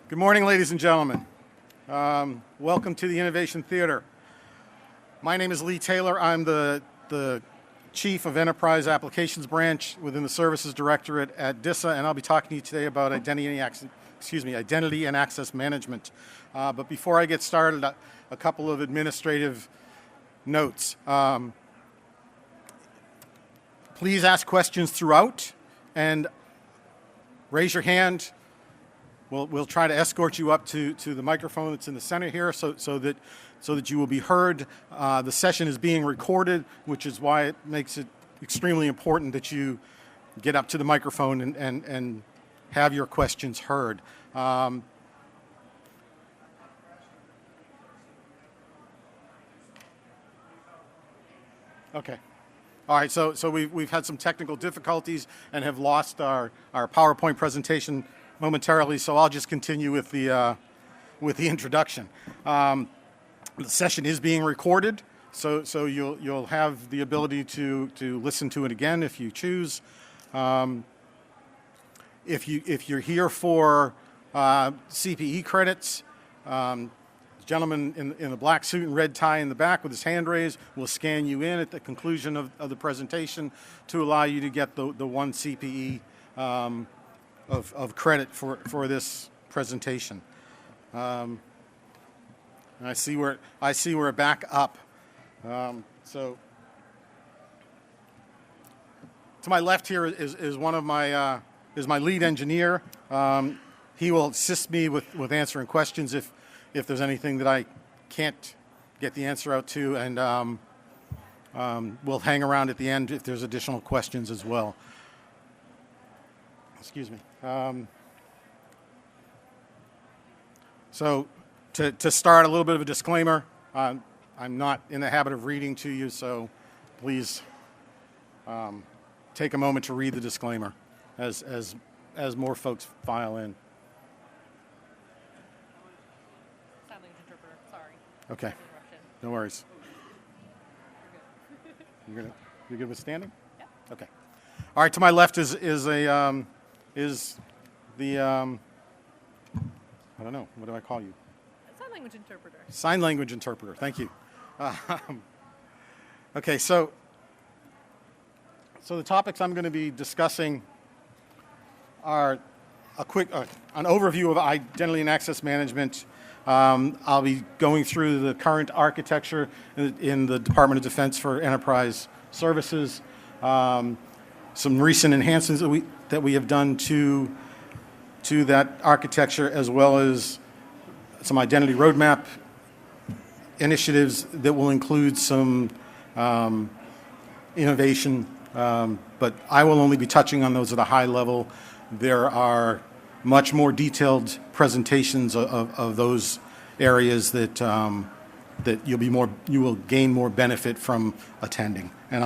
Good morning, ladies and gentlemen. Welcome to the Innovation Theater. My name is Lee Taylor. I'm the Chief of Enterprise Applications Branch within the Services Directorate at DISA, and I'll be talking to you today about identity and access management. But before I get started, a couple of administrative notes. Please ask questions throughout, and raise your hand. We'll try to escort you up to the microphone that's in the center here so that you will be heard. The session is being recorded, which is why it makes it extremely important that you get up to the microphone and have your questions heard. Okay. All right, so we've had some technical difficulties and have lost our PowerPoint presentation momentarily, so I'll just continue with the introduction. The session is being recorded, so you'll have the ability to listen to it again if you choose. If you're here for CPE credits, the gentleman in the black suit and red tie in the back with his hand raised will scan you in at the conclusion of the presentation to allow you to get the one CPE of credit for this presentation. And I see we're back up. So to my left here is one of my my lead engineer. He will assist me with answering questions if there's anything that I can't get the answer out to, and we'll hang around at the end if there's additional questions as well. Excuse me. So to start, a little bit of a disclaimer. I'm not in the habit of reading to you, so please take a moment to read the disclaimer as more folks file in. Sign language interpreter, sorry. Okay, no worries. You're good with standing? Yeah. Okay. All right, to my left is the I don't know, what do I call you? Sign language interpreter. Sign language interpreter, thank you. Okay, so the topics I'm going to be discussing are an overview of identity and access management. I'll be going through the current architecture in the Department of Defense for enterprise services, some recent enhancements that we have done to that architecture, as well as some identity roadmap initiatives that will include some innovation, but I will only be touching on those at a high level. There are much more detailed presentations of those areas that you will gain more benefit from attending, and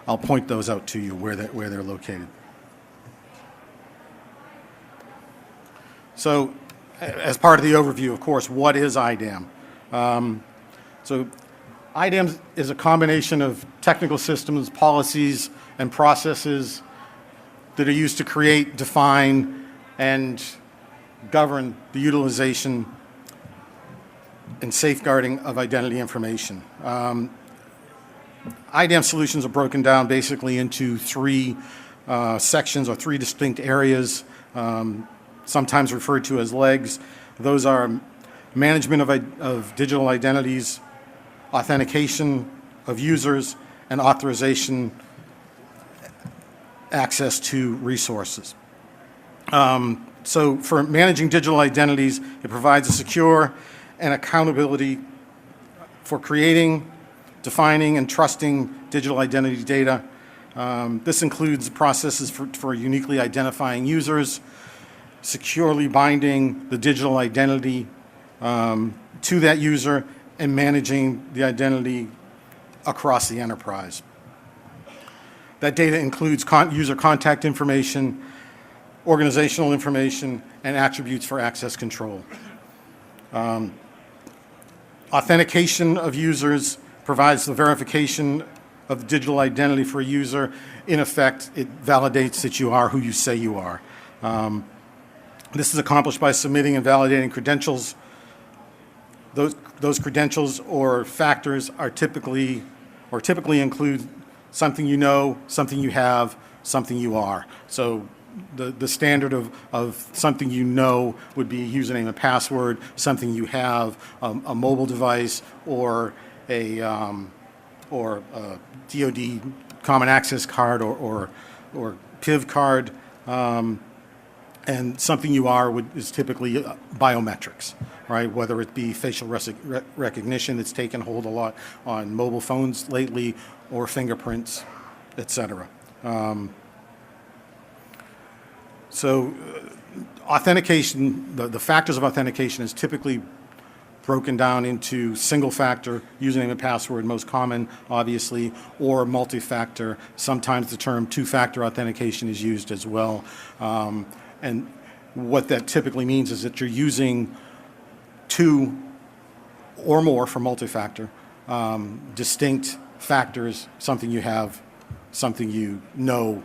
I'll point those out to you where they're located. So, as part of the overview, of course, what is idAM? So, idAM is a combination of technical systems, policies, and processes that are used to create, define, and govern the utilization and safeguarding of identity information. idAM solutions are broken down basically into three sections or three distinct areas, sometimes referred to as legs. Those are management of digital identities, authentication of users, and authorization access to resources. So for managing digital identities, it provides a secure and accountability for creating, defining, and trusting digital identity data. This includes processes for uniquely identifying users, securely binding the digital identity to that user, and managing the identity across the enterprise. That data includes user contact information, organizational information, and attributes for access control. Authentication of users provides the verification of the digital identity for a user. In effect, it validates that you are who you say you are. This is accomplished by submitting and validating credentials. Those credentials or factors are typically include something you know, something you have, something you are. So the standard of something you know would be username and password, something you have, a mobile device, or a DoD Common Access card or PIV card, and something you are is typically biometrics, right? Whether it be facial recognition that's taken hold a lot on mobile phones lately, or fingerprints, et cetera. So authentication, the factors of authentication is typically broken down into single factor, username and password, most common, obviously, or multi-factor. Sometimes the term two-factor authentication is used as well. And what that typically means is that you're using two or more for multi-factor, distinct factors, something you have, something you know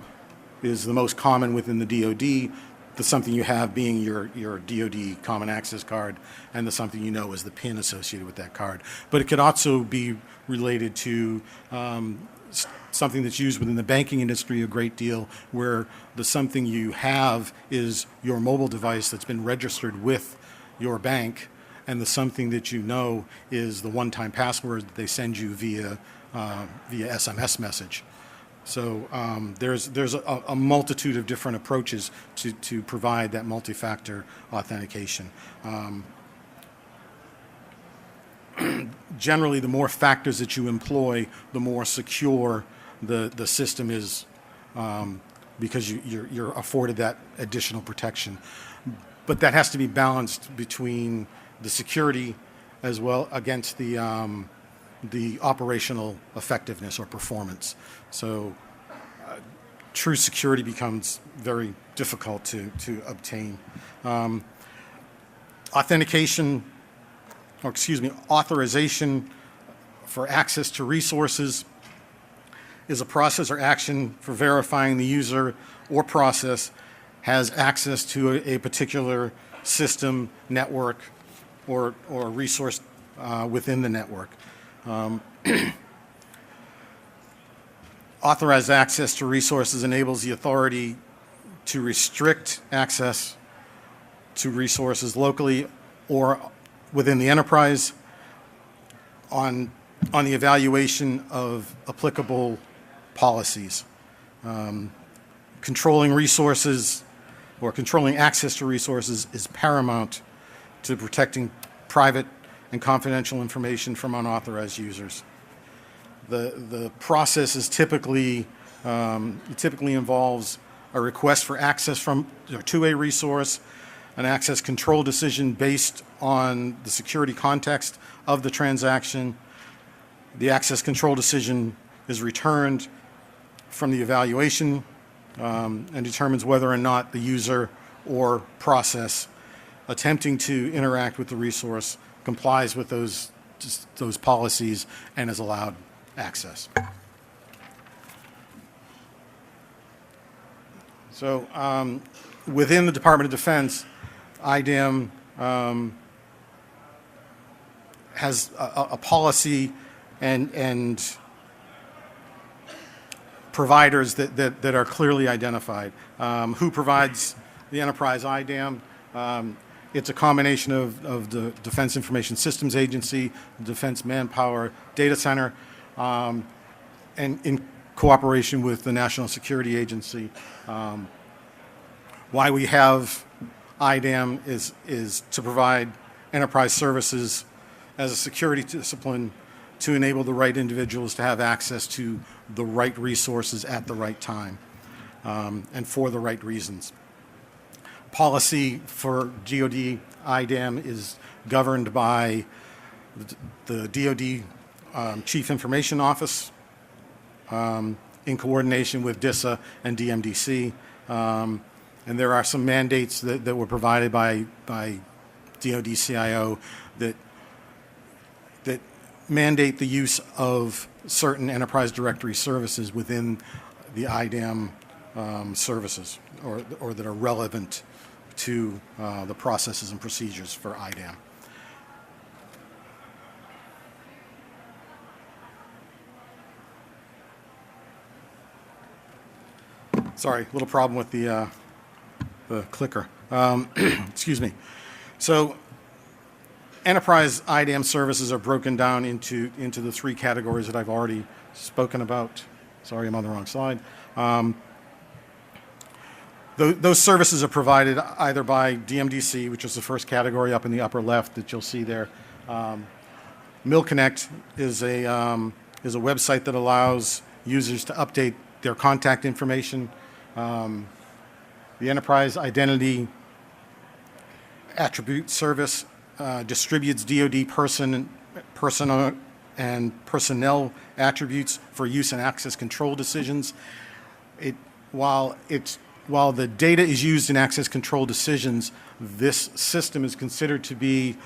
is the most common within the DoD, the something you have being your DoD Common Access card, and the something you know is the PIN associated with that card. But it could also be related to something that's used within the banking industry a great deal, where the something you have is your mobile device that's been registered with your bank, and the something that you know is the one-time password that they send you via SMS message. So there's a multitude of different approaches to provide that multi-factor authentication. Generally, the more factors that you employ, the more secure the system is, because you're afforded that additional protection. But that has to be balanced between the security as well against the operational effectiveness or performance. So true security becomes very difficult to obtain. Authorization for access to resources is a process or action for verifying the user or process has access to a particular system, network, or resource within the network. Authorized access to resources enables the authority to restrict access to resources locally or within the enterprise on the evaluation of applicable policies. Controlling resources or controlling access to resources is paramount to protecting private and confidential information from unauthorized users. The process is typically involves a request for access to a resource, an access control decision based on the security context of the transaction. The access control decision is returned from the evaluation and determines whether or not the user or process attempting to interact with the resource complies with those policies and is allowed access. So within the Department of Defense, IDAM has a policy and providers that are clearly identified. Who provides the enterprise IDAM? It's a combination of the Defense Information Systems Agency, the Defense Manpower Data Center, and in cooperation with the National Security Agency. Why we have IDAM is to provide enterprise services as a security discipline to enable the right individuals to have access to the right resources at the right time and for the right reasons. Policy for DoD IDAM is governed by the DoD Chief Information Office in coordination with DISA and DMDC. And there are some mandates that were provided by DoD CIO that mandate the use of certain enterprise directory services within the IDAM services or that are relevant to the processes and procedures for IDAM. Sorry, a little problem with the clicker. Excuse me. So enterprise IDAM services are broken down into the three categories that I've already spoken about. Sorry, I'm on the wrong slide. Those services are provided either by DMDC, which is the first category up in the upper left that you'll see there. MillConnect is a website that allows users to update their contact information. The Enterprise Identity Attribute Service distributes DoD personnel attributes for use and access control decisions. While the data is used in access control decisions, this system is considered to be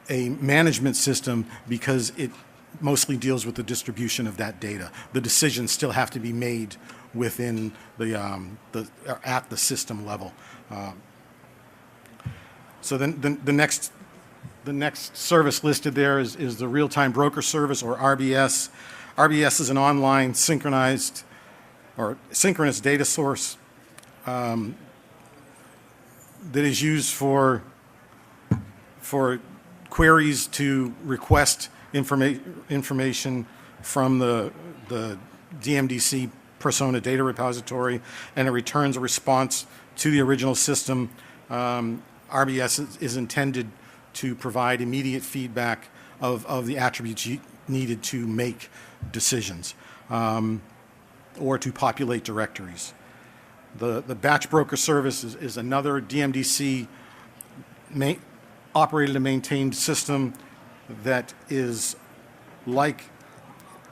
a management system because it mostly deals with the distribution of that data. The decisions still have to be made within at the system level. So then the next service listed there is the Real-Time Broker Service, or RBS. RBS is an online synchronous data source that is used for queries to request information from the DMDC persona data repository, and it returns a response to the original system. RBS is intended to provide immediate feedback of the attributes needed to make decisions or to populate directories. The Batch Broker Service is another DMDC operated and maintained system that is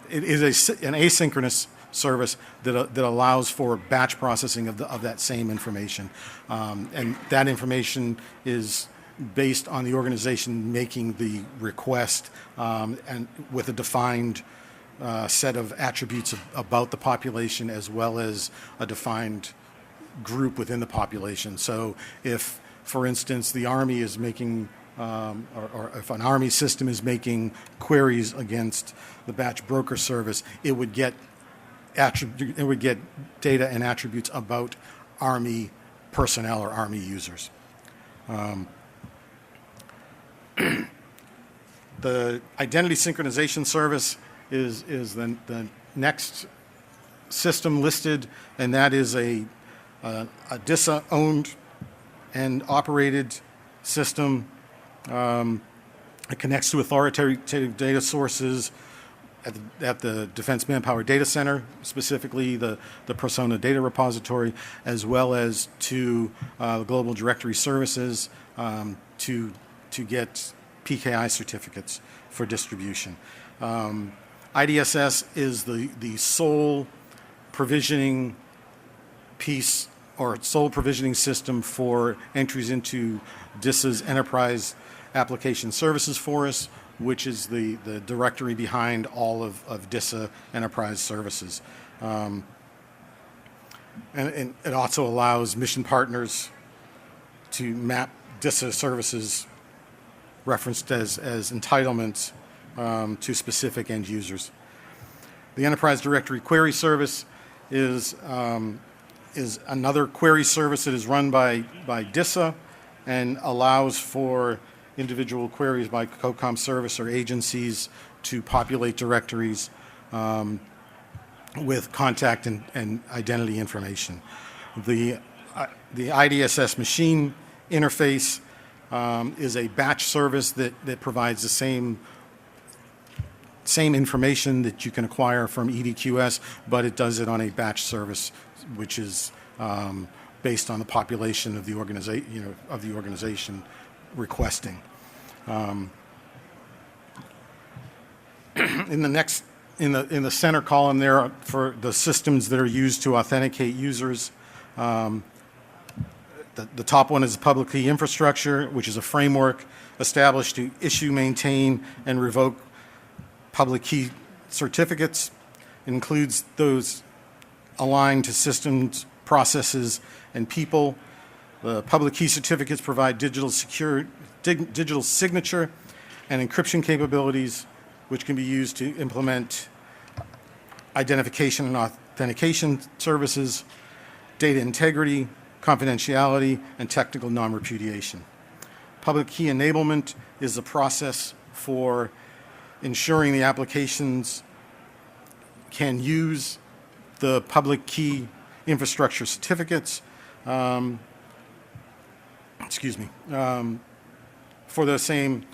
an asynchronous service that allows for batch processing of that same information. And that information is based on the organization making the request and with a defined set of attributes about the population, as well as a defined group within the population. So if, for instance, the Army is making or if an Army system is making queries against the Batch Broker Service, it would get data and attributes about Army personnel or Army users. The Identity Synchronization Service is the next system listed, and that is a DISA-owned and operated system. It connects to authoritative data sources at the Defense Manpower Data Center, specifically the Persona Data Repository, as well as to the Global Directory Services to get PKI certificates for distribution. IDSS is the sole provisioning piece or sole provisioning system for entries into DISA's Enterprise Application Services for us, which is the directory behind all of DISA Enterprise Services. And it also allows mission partners to map DISA services referenced as entitlements to specific end users. The Enterprise Directory Query Service is another query service that is run by DISA and allows for individual queries by COCOM service or agencies to populate directories with contact and identity information. The IDSS machine interface is a batch service that provides the same information that you can acquire from EDQS, but it does it on a batch service, which is based on the population of the organization requesting. In the center column there, for the systems that are used to authenticate users, the top one is public key infrastructure, which is a framework established to issue, maintain, and revoke public key certificates. It includes those aligned to systems, processes, and people. The public key certificates provide digital signature and encryption capabilities, which can be used to implement identification and authentication services, data integrity, confidentiality, and technical non-repudiation. Public key enablement is the process for ensuring the applications can use the public key infrastructure certificates, for the same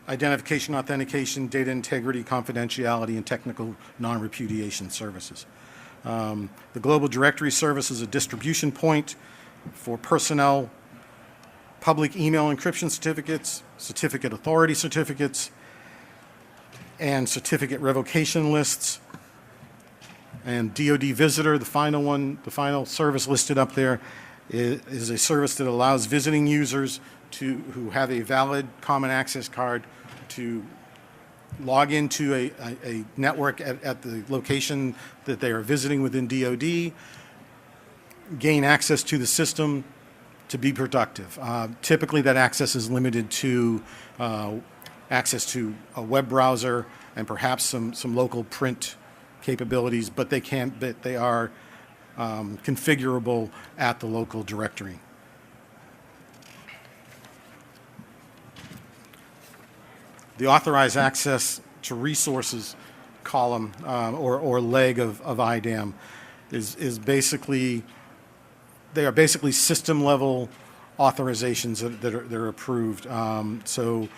identification, authentication, data integrity, confidentiality, and technical non-repudiation services. The Global Directory Service is a distribution point for personnel, public email encryption certificates, certificate authority certificates, and certificate revocation lists. And DoD Visitor, the final service listed up there, is a service that allows visiting users who have a valid common access card to log into a network at the location that they are visiting within DoD, gain access to the system to be productive. Typically, that access is limited to access to a web browser and perhaps some local print capabilities, but they are configurable at the local directory. The Authorize Access to Resources column or leg of IDAM is basically, they are basically system level authorizations that are approved. So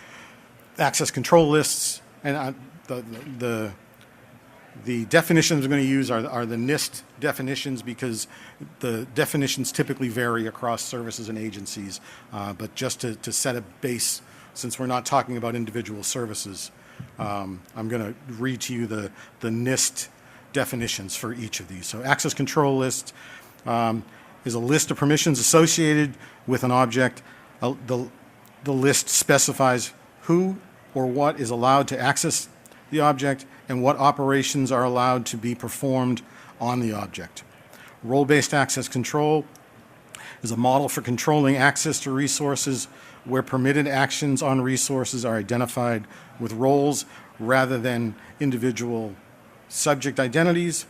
access control lists, and the definitions I'm going to use are the Nist definitions, because the definitions typically vary across services and agencies. But just to set a base, since we're not talking about individual services, I'm going to read to you the Nist definitions for each of these. So access control list is a list of permissions associated with an object. The list specifies who or what is allowed to access the object and what operations are allowed to be performed on the object. Role-based access control is a model for controlling access to resources where permitted actions on resources are identified with roles rather than individual subject identities.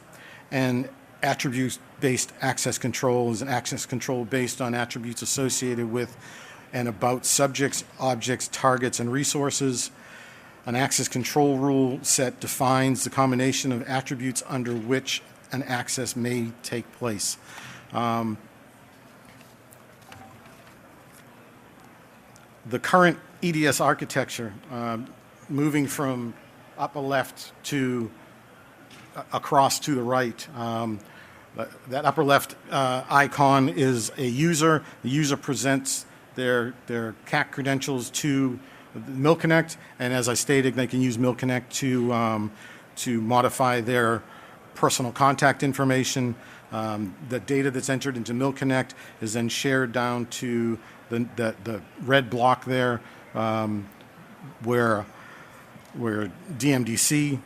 And attribute-based access control is an access control based on attributes associated with and about subjects, objects, targets, and resources. An access control rule set defines the combination of attributes under which an access may take place. The current EDS architecture, moving from upper left to across to the right, that upper left icon is a user. The user presents their CAC credentials to MilConnect, and as I stated, they can use MilConnect to modify their personal contact information. The data that's entered into MilConnect is then shared down to the red block there, where DMDC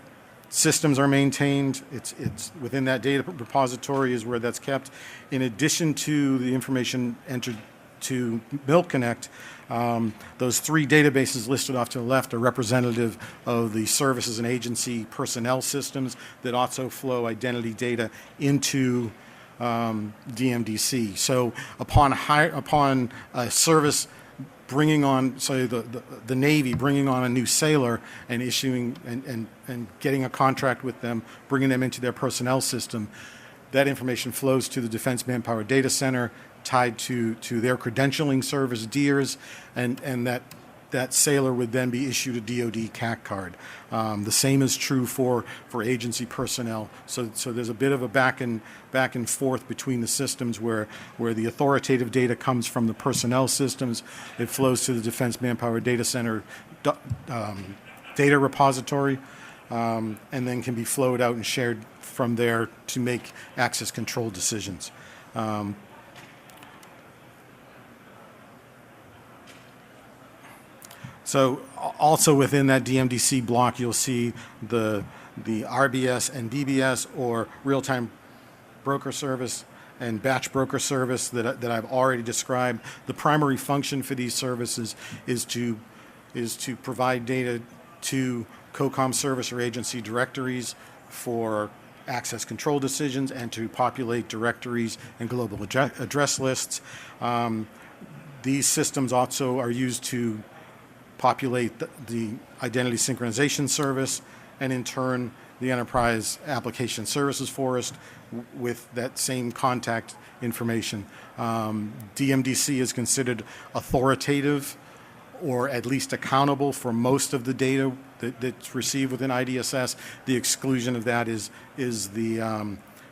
systems are maintained. It's within that data repository is where that's kept. In addition to the information entered to MilConnect, those three databases listed off to the left are representative of the services and agency personnel systems that also flow identity data into DMDC. So upon a service bringing on, say, the Navy bringing on a new sailor and issuing and getting a contract with them, bringing them into their personnel system, that information flows to the Defense Manpower Data Center, tied to their credentialing service, DEERS, and that sailor would then be issued a DoD CAC card. The same is true for agency personnel. So there's a bit of a back and forth between the systems where the authoritative data comes from the personnel systems. It flows to the Defense Manpower Data Center data repository, and then can be flowed out and shared from there to make access control decisions. So also within that DMDC block, you'll see the RBS and BBS, or real-time broker service, and batch broker service that I've already described. The primary function for these services is to provide data to COCOM service or agency directories for access control decisions and to populate directories and global address lists. These systems also are used to populate the identity synchronization service, and in turn the enterprise application services forest with that same contact information. DMDC is considered authoritative or at least accountable for most of the data that's received within IDSS. The exclusion of that is the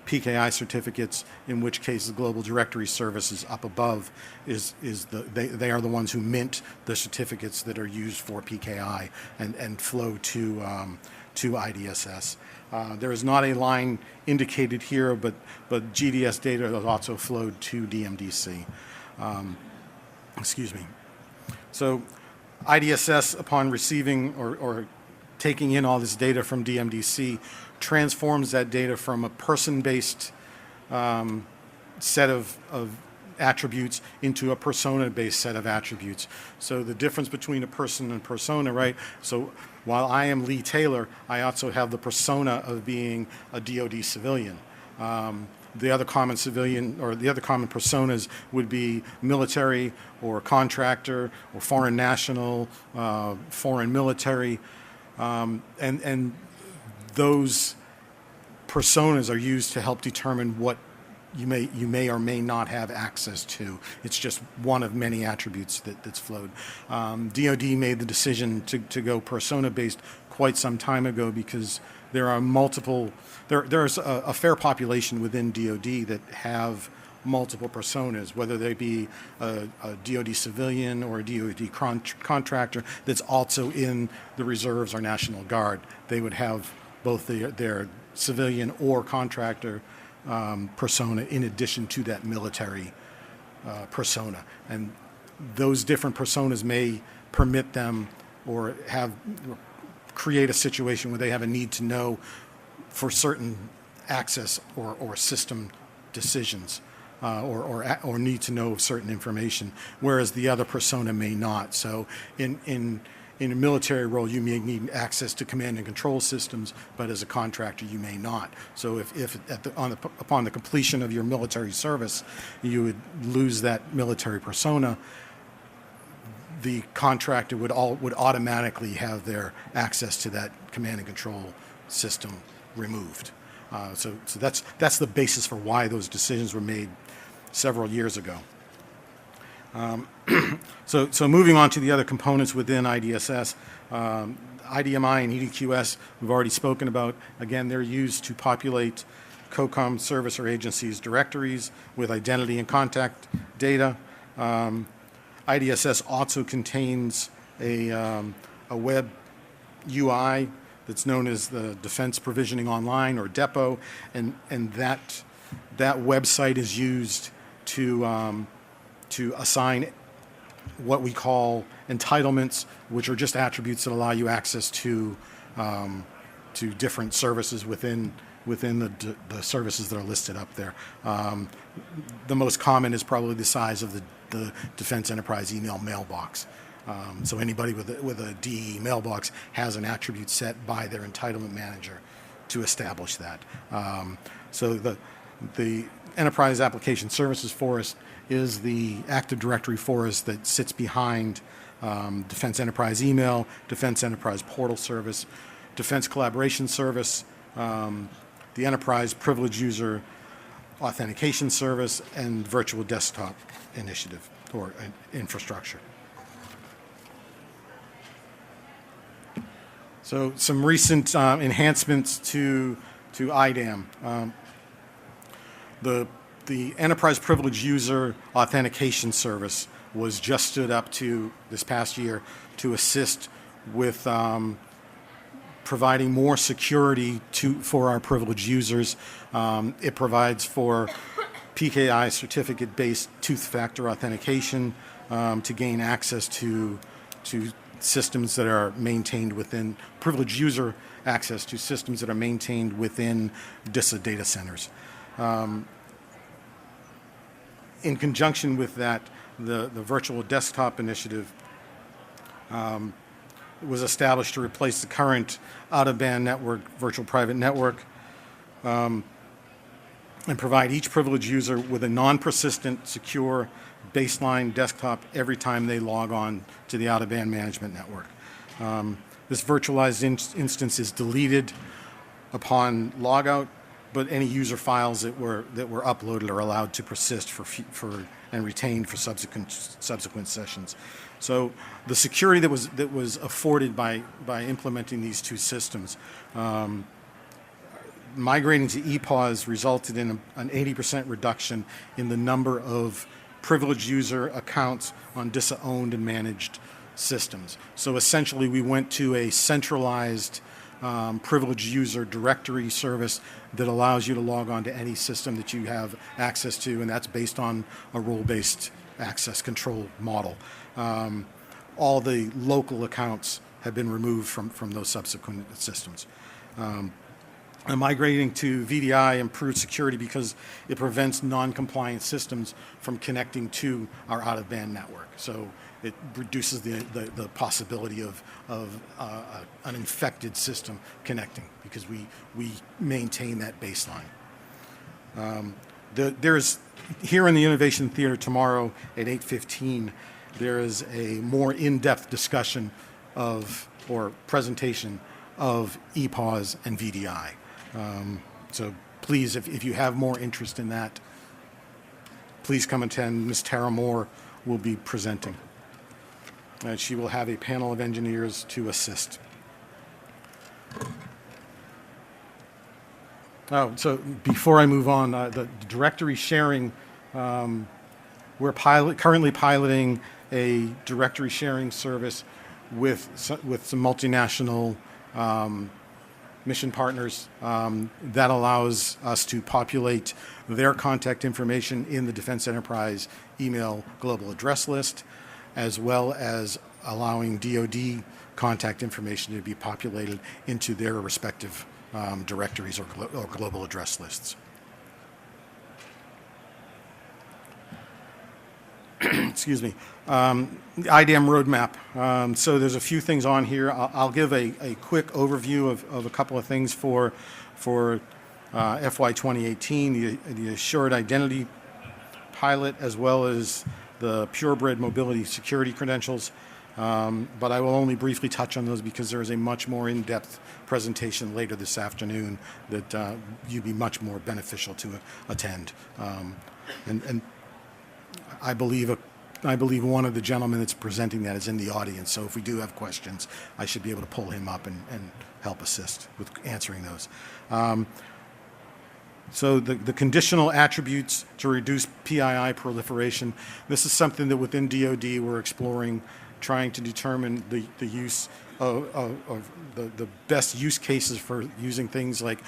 PKI certificates, in which case the Global Directory Services up above they are the ones who mint the certificates that are used for PKI and flow to IDSS. There is not a line indicated here, but GDS data has also flowed to DMDC. Excuse me. So IDSS, upon receiving or taking in all this data from DMDC, transforms that data from a person-based set of attributes into a persona-based set of attributes. So the difference between a person and persona, right? So while I am Lee Taylor, I also have the persona of being a DoD civilian. The other common civilian or the other common personas would be military or contractor or foreign national, foreign military, and those personas are used to help determine what you may or may not have access to. It's just one of many attributes that's flowed. DoD made the decision to go persona-based quite some time ago because there are multiple. There's a fair population within DoD that have multiple personas, whether they be a DoD civilian or a DoD contractor that's also in the reserves or National Guard. They would have both their civilian or contractor persona in addition to that military persona. And those different personas may permit them or create a situation where they have a need to know for certain access or system decisions or need to know certain information, whereas the other persona may not. So in a military role, you may need access to command and control systems, but as a contractor, you may not. So if upon the completion of your military service, you would lose that military persona, the contractor would automatically have their access to that command and control system removed. So that's the basis for why those decisions were made several years ago. So moving on to the other components within IDSS, IDMI and EDQS we've already spoken about. Again, they're used to populate COCOM service or agencies directories with identity and contact data. IDSS also contains a web UI that's known as the Defense Provisioning Online, or DEPO, and that website is used to assign what we call entitlements, which are just attributes that allow you access to different services within the services that are listed up there. The most common is probably the size of the Defense Enterprise email mailbox. So anybody with a DE mailbox has an attribute set by their entitlement manager to establish that. So the Enterprise Application Services Forest is the Active Directory forest that sits behind Defense Enterprise Email, Defense Enterprise Portal Service, Defense Collaboration Service, the Enterprise Privileged User Authentication Service, and Virtual Desktop Initiative or infrastructure. So some recent enhancements to IDAM. The Enterprise Privileged User Authentication Service was just stood up to this past year to assist with providing more security for our privileged users. It provides for PKI certificate-based two-factor authentication to gain access to systems that are maintained within privileged user access to systems that are maintained within DISA data centers. In conjunction with that, the virtual desktop initiative was established to replace the current out-of-band network, virtual private network, and provide each privileged user with a non-persistent, secure baseline desktop every time they log on to the out-of-band management network. This virtualized instance is deleted upon logout, but any user files that were uploaded are allowed to persist for and retained for subsequent sessions. So the security that was afforded by implementing these two systems, migrating to EPAWS resulted in an 80% reduction in the number of privileged user accounts on DISA-owned and managed systems. So essentially, we went to a centralized privileged user directory service that allows you to log on to any system that you have access to, and that's based on a role-based access control model. All the local accounts have been removed from those subsequent systems. And migrating to VDI improves security because it prevents non-compliant systems from connecting to our out-of-band network. So it reduces the possibility of an infected system connecting because we maintain that baseline. There's here in the Innovation Theater tomorrow at 8:15. There is a more in-depth discussion or presentation of EPAWS and VDI. So please, if you have more interest in that, please come attend. Ms. Tara Moore will be presenting. And she will have a panel of engineers to assist. Oh, so before I move on, the directory sharing, we're currently piloting a directory sharing service with some multinational mission partners that allows us to populate their contact information in the Defense Enterprise email global address list, as well as allowing DoD contact information to be populated into their respective directories or global address lists. Excuse me. The idAM roadmap. So there's a few things on here. I'll give a quick overview of a couple of things for FY 2018, the Assured Identity pilot, as well as the Purebred Mobility Security Credentials. But I will only briefly touch on those because there is a much more in-depth presentation later this afternoon that you'd be much more beneficial to attend. And I believe one of the gentlemen that's presenting that is in the audience, so if we do have questions, I should be able to pull him up and help assist with answering those. So the conditional attributes to reduce PII proliferation, this is something that within DoD we're exploring, trying to determine the use of the best use cases for using things like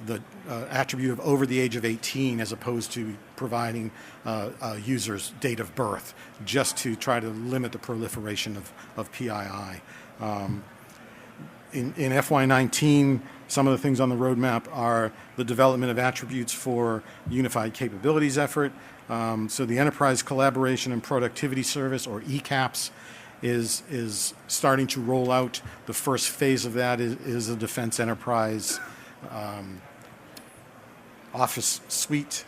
the attribute of over the age of 18 as opposed to providing a user's date of birth, just to try to limit the proliferation of PII. In FY19, some of the things on the roadmap are the development of attributes for Unified Capabilities effort. So the Enterprise Collaboration and Productivity Service, or ECAPS, is starting to roll out. The first phase of that is the Defense Enterprise Office Suite.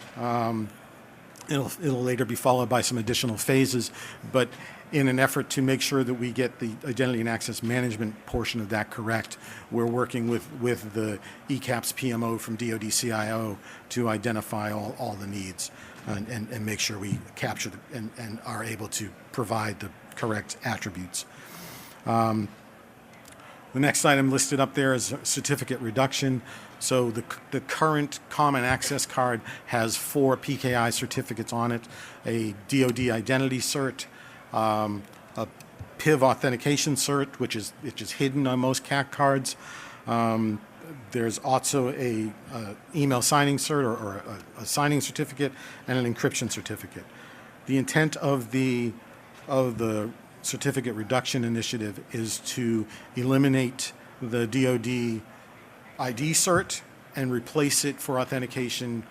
It'll later be followed by some additional phases, but in an effort to make sure that we get the identity and access management portion of that correct, we're working with the ECAPS PMO from DoD CIO to identify all the needs and make sure we capture and are able to provide the correct attributes. The next item listed up there is certificate reduction. So the current Common Access Card has 4 PKI certificates on it: a DoD Identity Cert, a PIV Authentication Cert, which is hidden on most CAC cards. There's also a email signing cert or a signing certificate and an encryption certificate. The intent of the certificate reduction initiative is to eliminate the DoD ID cert and replace it for authentication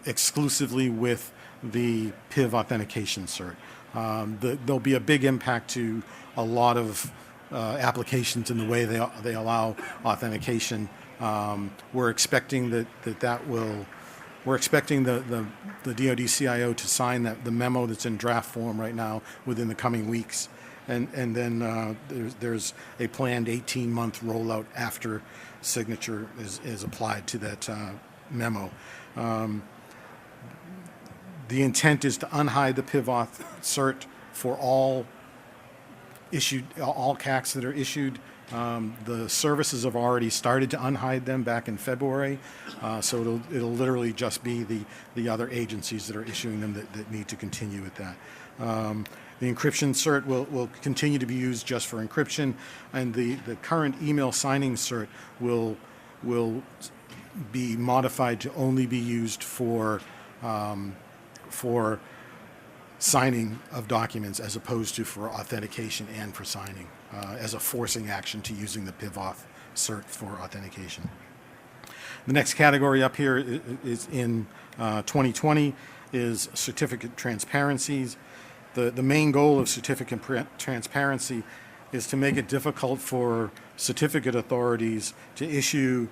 exclusively with the PIV authentication cert. There'll be a big impact to a lot of applications in the way they allow authentication. We're expecting we're expecting the DoD CIO to sign the memo that's in draft form right now within the coming weeks. And then there's a planned 18-month rollout after signature is applied to that memo. The intent is to unhide the PIV auth cert for all CACs that are issued. The services have already started to unhide them back in February, so it'll literally just be the other agencies that are issuing them that need to continue with that. The encryption cert will continue to be used just for encryption, and the current email signing cert will be modified to only be used for signing of documents as opposed to for authentication and for signing as a forcing action to using the PIV auth cert for authentication. The next category up here is in 2020 is certificate transparencies. The main goal of certificate transparency is to make it difficult for certificate authorities to issue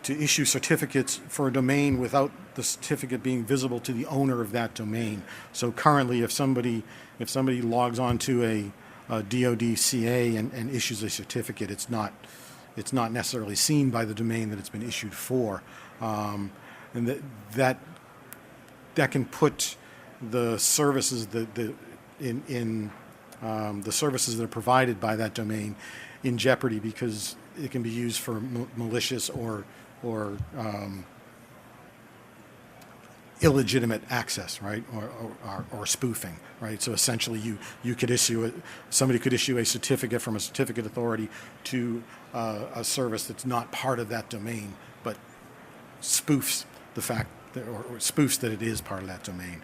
certificates for a domain without the certificate being visible to the owner of that domain. So currently, if somebody logs onto a DoD CA and issues a certificate, it's not necessarily seen by the domain that it's been issued for, and that can put the services the services that are provided by that domain in jeopardy, because it can be used for malicious or illegitimate access, right, or spoofing, right? So essentially, somebody could issue a certificate from a certificate authority to a service that's not part of that domain, but spoofs the fact or spoofs that it is part of that domain.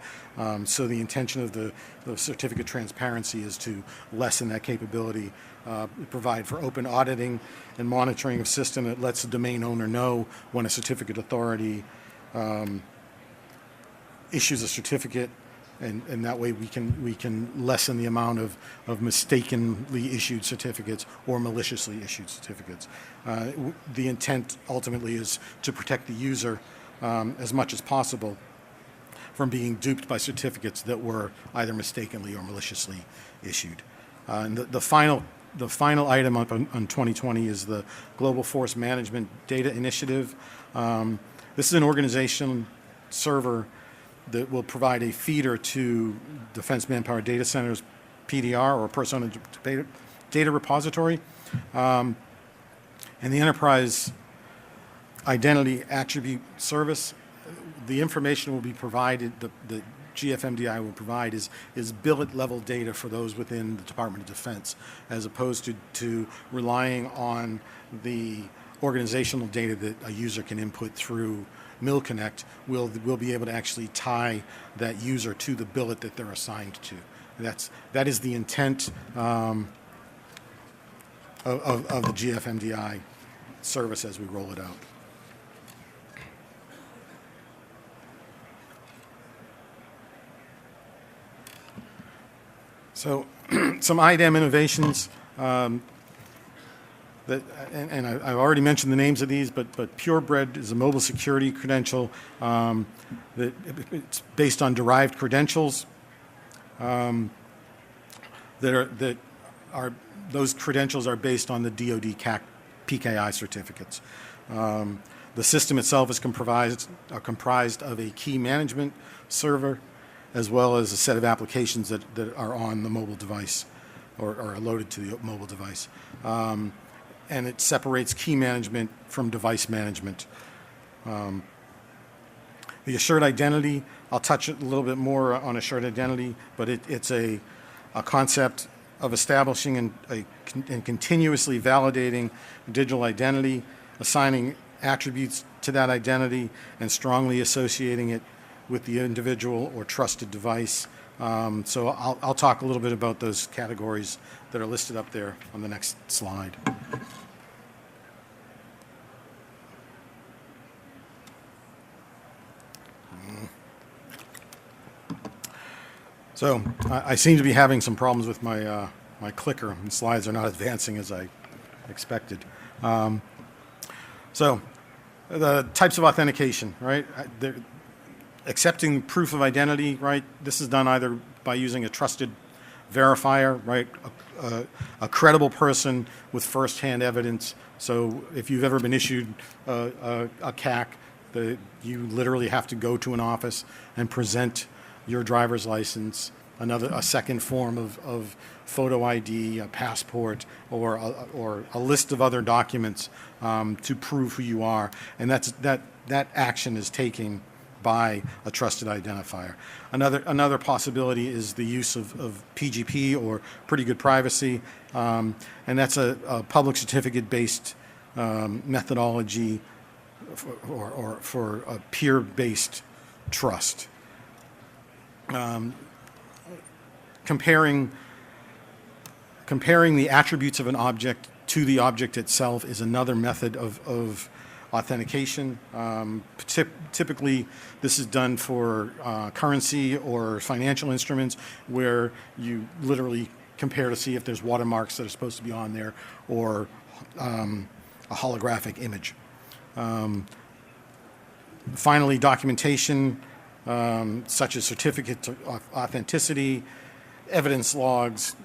So the intention of the certificate transparency is to lessen that capability, provide for open auditing and monitoring of system that lets the domain owner know when a certificate authority issues a certificate, and that way we can lessen the amount of mistakenly issued certificates or maliciously issued certificates. The intent ultimately is to protect the user as much as possible from being duped by certificates that were either mistakenly or maliciously issued. And the final item up on 2020 is the Global Force Management Data Initiative. This is an organization server that will provide a feeder to Defense Manpower Data Center's PDR, or Persona Data Repository, and the Enterprise Identity Attribute Service. The information will be provided, the GFMDI will provide is billet level data for those within the Department of Defense, as opposed to relying on the organizational data that a user can input through MilConnect. We'll be able to actually tie that user to the billet that they're assigned to. That is the intent of the GFMDI service as we roll it out. So some IDAM innovations and I've already mentioned the names of these, but Purebred is a mobile security credential that it's based on derived credentials those credentials are based on the DoD PKI certificates. The system itself is comprised of a key management server, as well as a set of applications that are on the mobile device or are loaded to the mobile device. And it separates key management from device management. The assured identity, I'll touch a little bit more on assured identity, but it's a concept of establishing and continuously validating digital identity, assigning attributes to that identity, and strongly associating it with the individual or trusted device. So I'll talk a little bit about those categories that are listed up there on the next slide. So I seem to be having some problems with my, my clicker, and slides are not advancing as I expected. So the types of authentication, right? Accepting proof of identity, right? This is done either by using a trusted verifier, right? A credible person with firsthand evidence. So if you've ever been issued a CAC, you literally have to go to an office and present your driver's license, a second form of photo ID, a passport, or a list of other documents to prove who you are. And that action is taken by a trusted identifier. Another possibility is the use of PGP, or pretty good privacy, and that's a public certificate-based methodology for a peer-based trust. Comparing the attributes of an object to the object itself is another method of authentication. Typically, this is done for currency or financial instruments, where you literally compare to see if there's watermarks that are supposed to be on there, or a holographic image. Finally, documentation, such as certificate of authenticity, evidence logs,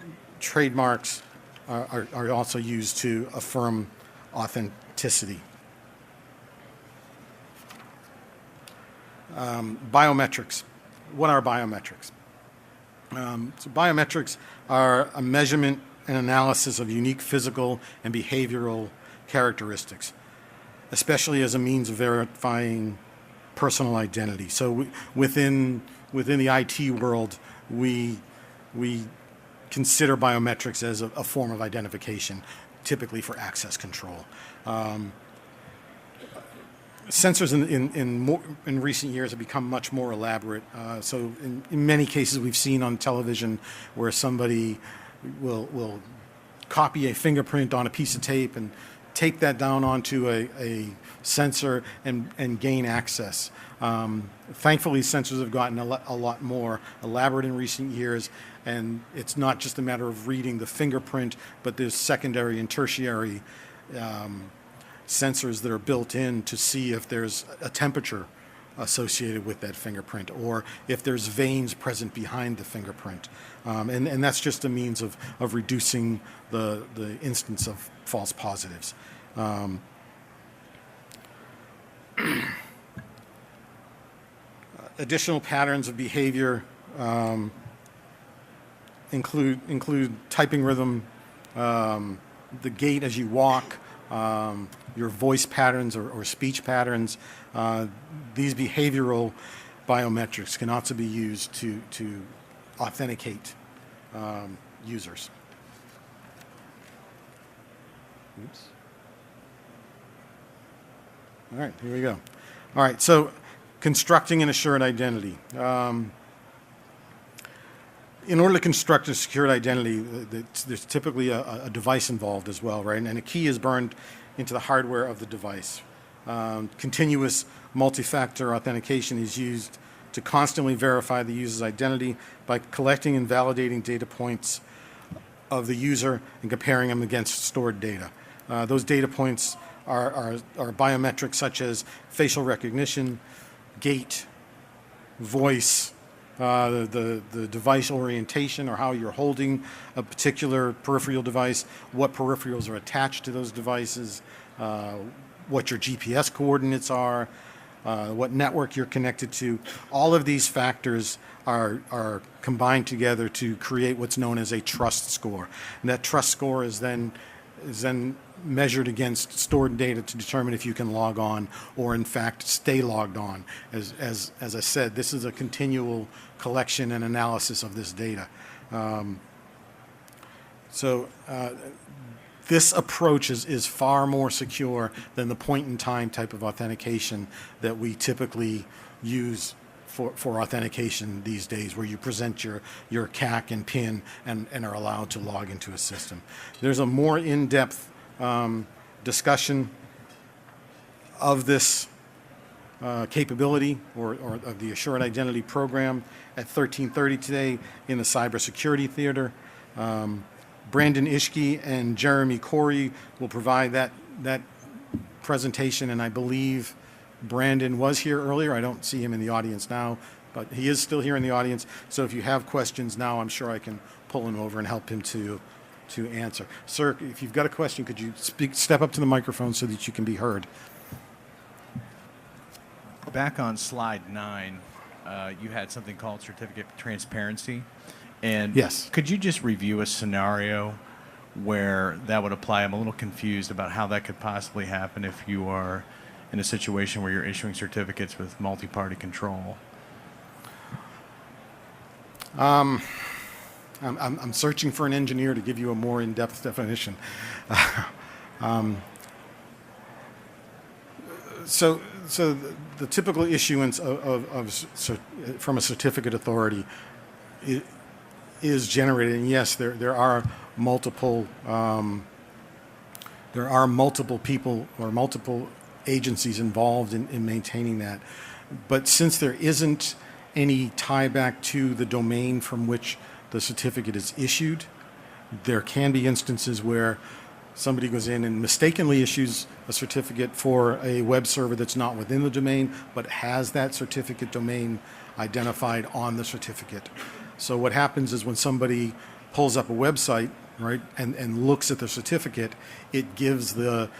trademarks are also used to affirm authenticity. Biometrics. What are biometrics? So biometrics are a measurement and analysis of unique physical and behavioral characteristics, especially as a means of verifying personal identity. So within the IT world, we consider biometrics as a form of identification, typically for access control. Sensors in recent years have become much more elaborate. So in many cases we've seen on television where somebody will copy a fingerprint on a piece of tape and tape that down onto a sensor and gain access. Thankfully, sensors have gotten a lot more elaborate in recent years, and it's not just a matter of reading the fingerprint, but there's secondary and tertiary sensors that are built in to see if there's a temperature associated with that fingerprint, or if there's veins present behind the fingerprint. And that's just a means of reducing the instance of false positives. Additional patterns of behavior include typing rhythm, the gait as you walk, your voice patterns or speech patterns. These behavioral biometrics can also be used to authenticate users. Oops. All right, here we go. All right, so constructing an assured identity. In order to construct a secured identity, there's typically a device involved as well, right? And a key is burned into the hardware of the device. Continuous multi-factor authentication is used to constantly verify the user's identity by collecting and validating data points of the user and comparing them against stored data. Those data points are biometrics such as facial recognition, gait, voice, the device orientation, or how you're holding a particular peripheral device, what peripherals are attached to those devices, what your GPS coordinates are, what network you're connected to. All of these factors are combined together to create what's known as a trust score. And that trust score is then measured against stored data to determine if you can log on or in fact stay logged on. As I said, this is a continual collection and analysis of this data. This approach is far more secure than the point-in-time type of authentication that we typically use for authentication these days, where you present your CAC and PIN and are allowed to log into a system. There's a more in-depth discussion of this capability or of the Assured Identity program at 13:30 today in the Cybersecurity Theater. Brandon Ishke and Jeremy Corey will provide that presentation, and I believe Brandon was here earlier. I don't see him in the audience now, but he is still here in the audience. So if you have questions now, I'm sure I can pull him over and help him to answer. Sir, if you've got a question, could you step up to the microphone so that you can be heard? Back on slide 9, you had something called certificate transparency. And yes, could you just review a scenario where that would apply? I'm a little confused about how that could possibly happen if you are in a situation where you're issuing certificates with multi-party control. I'm searching for an engineer to give you a more in-depth definition. So the typical issuance from a certificate authority is generated, and yes, there are multiple people or multiple agencies involved in maintaining that. But since there isn't any tie back to the domain from which the certificate is issued, there can be instances where somebody goes in and mistakenly issues a certificate for a web server that's not within the domain, but has that certificate domain identified on the certificate. So what happens is when somebody pulls up a website, right, and looks at the certificate, it gives the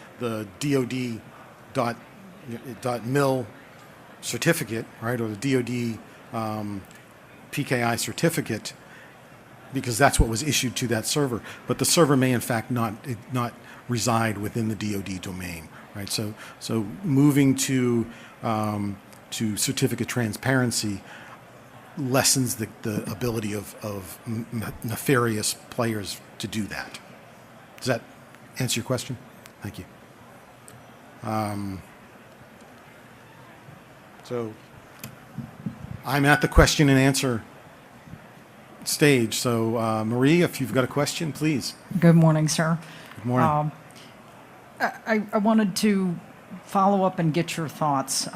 DoD.mil certificate, right, or the DoD PKI certificate, because that's what was issued to that server. But the server may in fact not reside within the DoD domain, right? So moving to certificate transparency lessens the ability of nefarious players to do that. Does that answer your question? Thank you. So I'm at the question and answer stage. So Marie, if you've got a question, please. Good morning, sir. Good morning. I wanted to follow up and get your thoughts.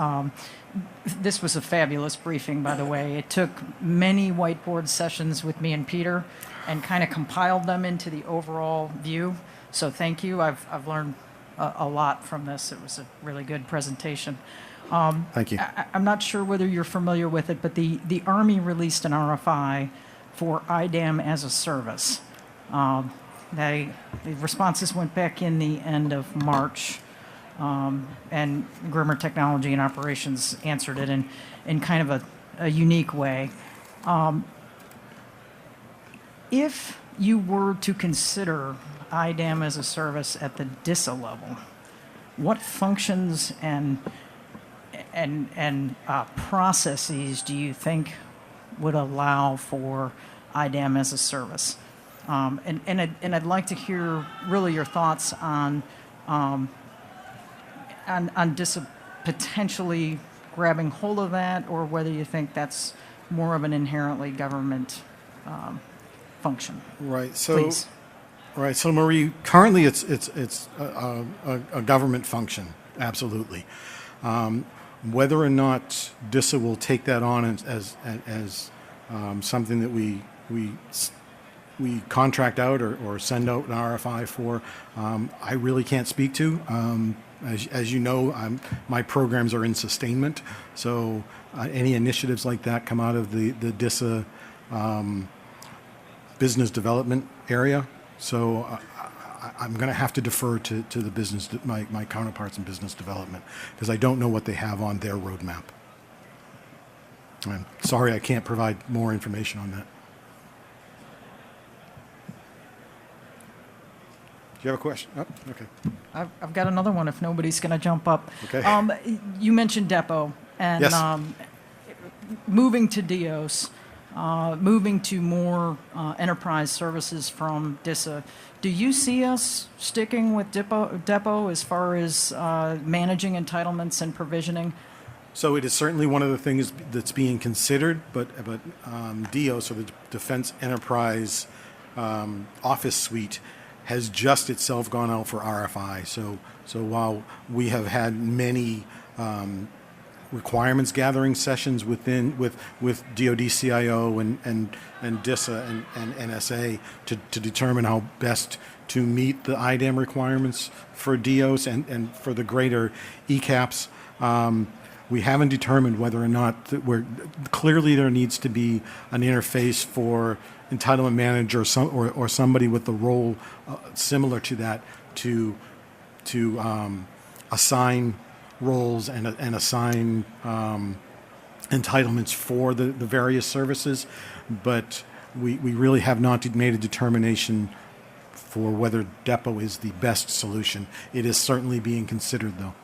This was a fabulous briefing, by the way. It took many whiteboard sessions with me and Peter and kind of compiled them into the overall view. So thank you. I've learned a lot from this. It was a really good presentation. Thank you. I'm not sure whether you're familiar with it, but the Army released an RFI for idAM as a service. The responses went back in the end of March. And Grimmer Technology and Operations answered it in kind of a unique way. If you were to consider idAM as a service at the DISA level, what functions and processes do you think would allow for idAM as a service? And I'd like to hear really your thoughts on DISA potentially grabbing hold of that, or whether you think that's more of an inherently government function. Right. So, please. Right. So, Marie, currently it's a government function. Absolutely. Whether or not DISA will take that on as something that we contract out or send out an RFI for, I really can't speak to. As you know, my programs are in sustainment, so any initiatives like that come out of the DISA business development area. So I'm going to have to defer to the business, my counterparts in business development, because I don't know what they have on their roadmap. I'm sorry, I can't provide more information on that. Do you have a question? Oh, okay. I've got another one if nobody's going to jump up. Okay. You mentioned Depot and Yes. Moving to DIOS, moving to more enterprise services from DISA. Do you see us sticking with Depot as far as managing entitlements and provisioning? So it is certainly one of the things that's being considered, but DIOS, or the Defense Enterprise Office Suite, has just itself gone out for RFI. So while we have had many requirements gathering sessions with DoD CIO and DISA and NSA to determine how best to meet the IDAM requirements for DOs and for the greater ECAPs. We haven't determined whether or not clearly there needs to be an interface for entitlement manager or somebody with the role similar to that to assign roles and assign entitlements for the various services, but we really have not made a determination for whether DEPO is the best solution. It is certainly being considered, though.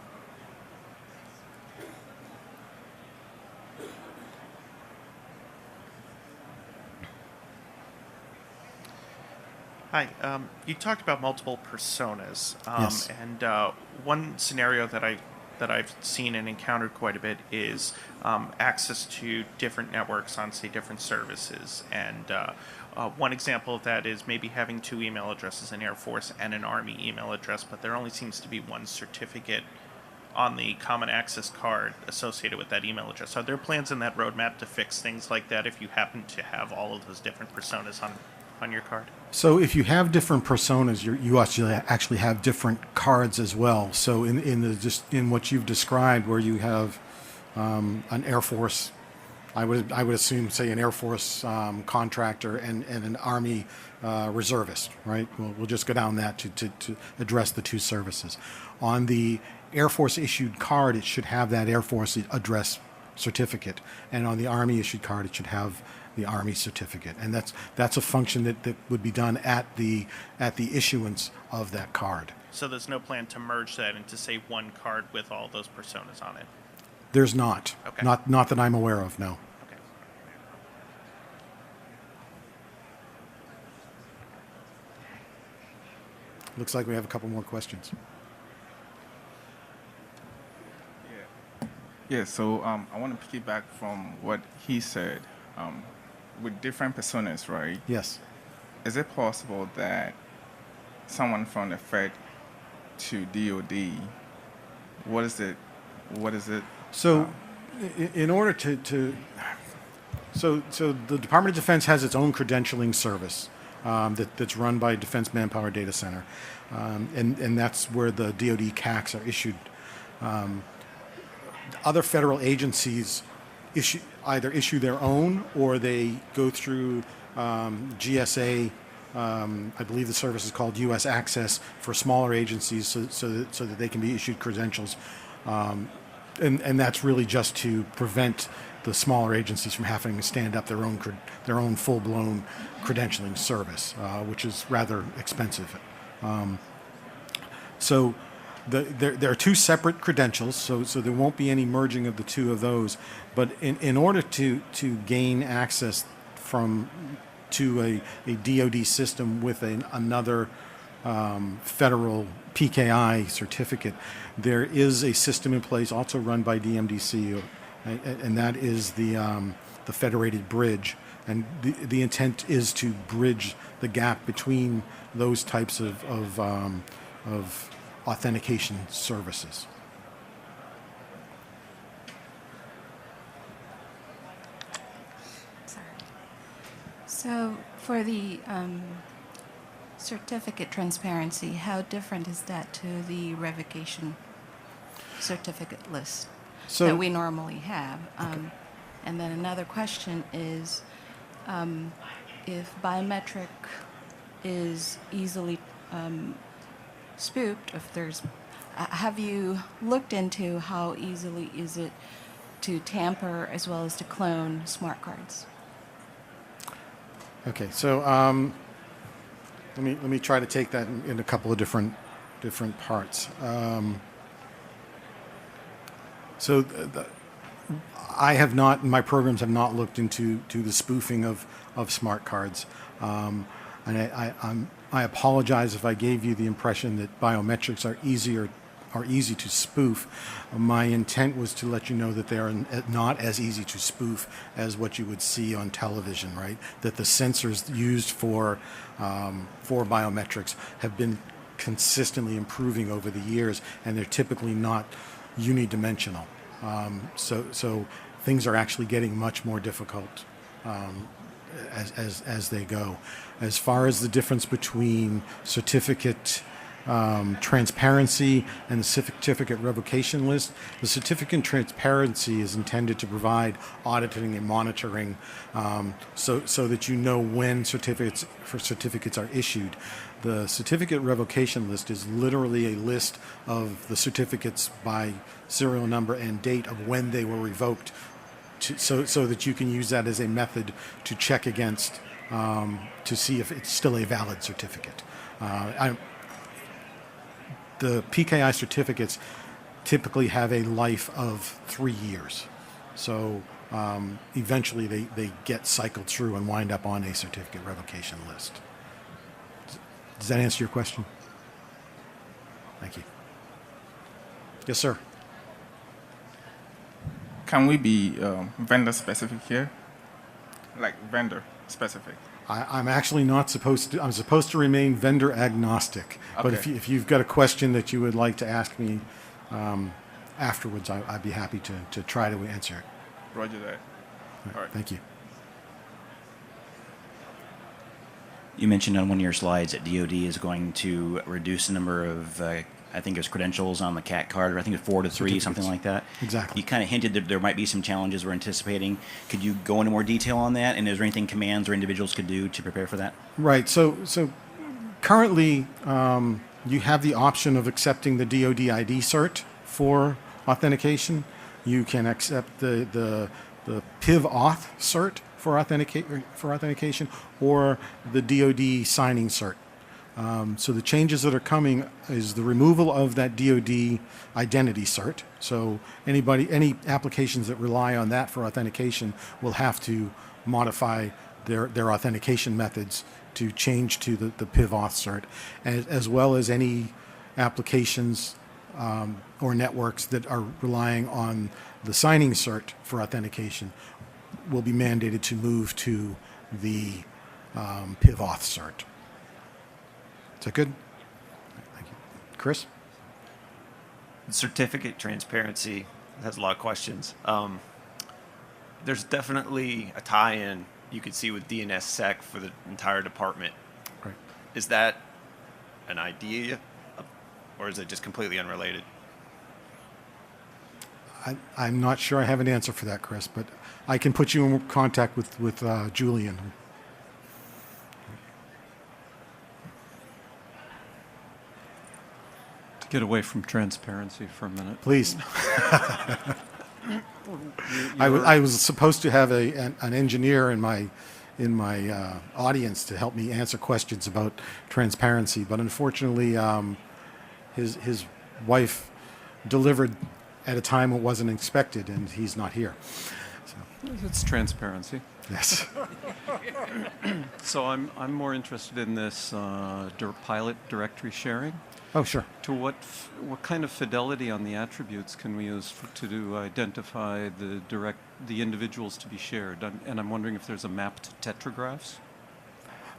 Hi. You talked about multiple personas, Yes. and one scenario that I've seen and encountered quite a bit is access to different networks on, say, different services. And one example of that is maybe having two email addresses, an Air Force and an Army email address, but there only seems to be one certificate on the common access card associated with that email address. Are there plans in that roadmap to fix things like that if you happen to have all of those different personas on your card? So if you have different personas, you actually have different cards as well. So in what you've described, where you have an Air Force, I would assume, say, an Air Force contractor and an Army reservist, right? We'll just go down that to address the two services. On the Air Force issued card, it should have that Air Force address certificate, and on the Army issued card, it should have the Army certificate, and that's a function that would be done at the issuance of that card. So there's no plan to merge that into, say, one card with all those personas on it? There's not. Okay. Not that I'm aware of, no. Okay. Looks like we have a couple more questions. Yeah, so I want to piggyback from what he said. With different personas, right? Yes. Is it possible that someone from the Fed to DOD, what is it? So, in order so the Department of Defense has its own credentialing service that's run by Defense Manpower Data Center, and that's where the DoD CACs are issued. Other federal agencies either issue their own, or they go through GSA. I believe the service is called U.S. Access for smaller agencies, so that they can be issued credentials, and that's really just to prevent the smaller agencies from having to stand up their own full-blown credentialing service, which is rather expensive. So there are two separate credentials, so there won't be any merging of the two of those. But in order to gain access to a DoD system with another federal PKI certificate, there is a system in place, also run by DMDC, and that is the Federated Bridge. And the intent is to bridge the gap between those types of authentication services. Sorry. So for the certificate transparency, how different is that to the revocation certificate list that we normally have? And then another question is, if biometric is easily spoofed, if there's, have you looked into how easily is it to tamper as well as to clone smart cards? Okay, so let me try to take that in a couple of different parts. I have not, my programs have not looked into the spoofing of smart cards, and I apologize if I gave you the impression that biometrics are easy to spoof. My intent was to let you know that they are not as easy to spoof as what you would see on television, right? That the sensors used for biometrics have been consistently improving over the years, and they're typically not unidimensional. So things are actually getting much more difficult as they go. As far as the difference between certificate transparency and the certificate revocation list, the certificate transparency is intended to provide auditing and monitoring so that you know when certificates are issued. The certificate revocation list is literally a list of the certificates by serial number and date of when they were revoked, so that you can use that as a method to check against to see if it's still a valid certificate. The PKI certificates typically have a life of 3 years. So eventually they get cycled through and wind up on a certificate revocation list. Does that answer your question? Thank you. Yes, sir. Can we be vendor specific here? Like vendor specific? I'm actually not supposed to. I'm supposed to remain vendor agnostic. But Okay. if you've got a question that you would like to ask me afterwards, I'd be happy to try to answer it. Roger that. All right. Thank you. You mentioned on one of your slides that DoD is going to reduce the number of, I think it was credentials on the CAT card, or I think it was 4 to 3, something Certificates. like that. Exactly. You kind of hinted that there might be some challenges we're anticipating. Could you go into more detail on that? And is there anything commands or individuals could do to prepare for that? Right. So currently, you have the option of accepting the DoD ID cert for authentication. You can accept the PIV auth cert for authentication, or the DoD signing cert. So the changes that are coming is the removal of that DoD identity cert. So any applications that rely on that for authentication will have to modify their authentication methods to change to the PIV auth cert, as well as any applications or networks that are relying on the signing cert for authentication will be mandated to move to the PIV auth cert. Is that good? Thank you. Chris? Certificate transparency has a lot of questions. There's definitely a tie-in you could see with DNSSEC for the entire department. Right. Is that an idea, or is it just completely unrelated? I'm not sure I have an answer for that, Chris, but I can put you in contact with Julian. To get away from transparency for a minute. Please. I was supposed to have an engineer in my audience to help me answer questions about transparency, but unfortunately, his wife delivered at a time it wasn't expected, and he's not here. So, It's transparency. yes. So I'm more interested in this pilot directory sharing. Oh, sure. To what kind of fidelity on the attributes can we use to identify the individuals to be shared? And I'm wondering if there's a map to tetragraphs.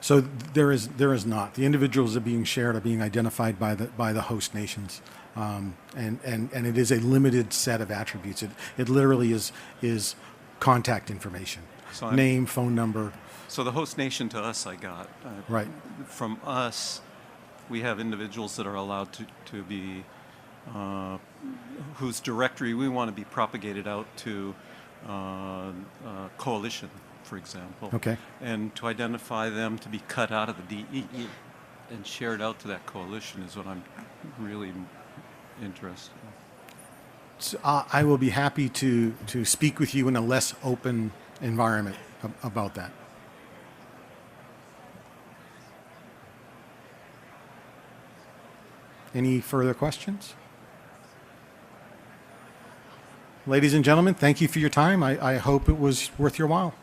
So there is not. The individuals that are being shared are being identified by the host nations, and it is a limited set of attributes. It literally is contact information, So name, phone number. So the host nation to us, I got. Right. From us, we have individuals that are allowed to be, whose directory we want to be propagated out to coalition, for example. Okay. And to identify them to be cut out of the DEE and shared out to that coalition is what I'm really interested in. So, I will be happy to speak with you in a less open environment about that. Any further questions? Ladies and gentlemen, thank you for your time. I hope it was worth your while.